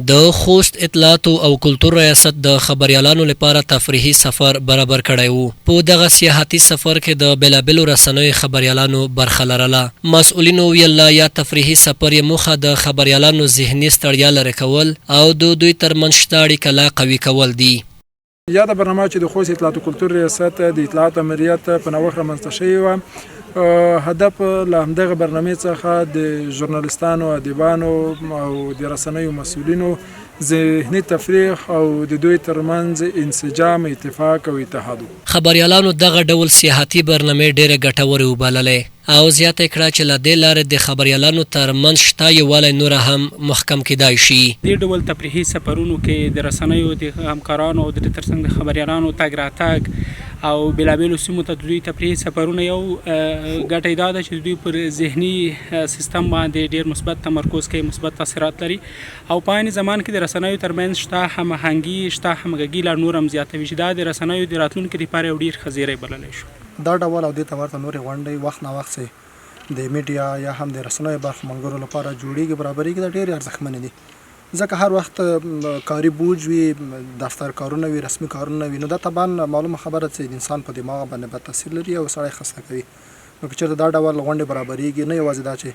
د خوست اطلاعاتو او کلتور ریاست د خبريالانو لپاره تفریحي سفر برابر کړی وو. په دغه سیاحتي سفر کې د بېلابېلو رسنیو خبريالانو برخه لرله. مسؤلینو ویل یا تفریحي سفر یې موخه د خبريالانو ذهني ستړیا لرې کول او د دوی ترمنځ شته اړیکه لا قوي کول دي. یا د برنامه چې د خوست اطلاعات او کلتور ریاست د اطلاعات امریت په نوښت رامنځته شوی و. هدف له همدغه برنامې څخه د ژورنالیستانو، ادیبانو او د رسنیو مسؤلینو ذهني تفریح او د دوی ترمنځ انسجام، اتفاق او اتحاد. خبريالانو دغه ډول سیاحتي برنامې ډېرې ګټورې وبللې او زیاته کړه چې له دې لارې د خبريالانو ترمنځ شته یووالی نور هم محکم کېدای شي. دې ډول تفریحي سفرونو کې د رسنیو د همکارانو او د ترڅنګ د خبريالانو تګ راتګ او بېلابېلو سیمو ته د دوی تفریحي سفرونه یو ګټه دا ده چې دوی پر ذهني سیستم باندې ډېر مثبت تمرکز کوي، مثبت تاثیرات لري او په عین زمان کې د رسنیو ترمنځ شته هماهنګي، شته همغږي لا نور هم زیاتوي چې دا د رسنیو د راتلونکي لپاره یو ډېر ښه زیری بللی شو. دا ډول او دې ته ورته نورې غونډې وخت نه وخت د میډیا یا هم د رسنیو برخو ملګرو لپاره جوړېږي، برابرېږي، دا ډېرې ارزښتمنې دي ځکه هر وخت کاري بوج وي، دفتر کارونه وي، رسمي کارونه وي، نو دا طبعا معلومه خبره چې د انسان په دماغ باندې بد تاثیر لري او سړی خسته کوي. نو که چېرته دا ډول غونډې برابرېږي نه یوازې دا چې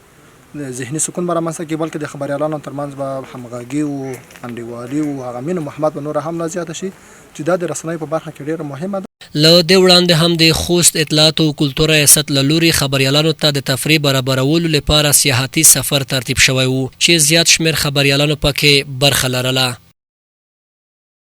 ذهني سکون به رامنځته کړي بلکې د خبريالانو ترمنځ به همغږي او انډیوالي او هغه مینه محبت به نوره هم لا زیاته شي چې دا د رسنیو په برخه کې ډېره مهمه ده. له دې وړاندې هم د خوست اطلاعات او کلتور ریاست له لوري خبريالانو ته د تفریح برابرولو لپاره سیاحتي سفر ترتیب شوی و چې زیات شمېر خبريالانو پکې برخه لرله.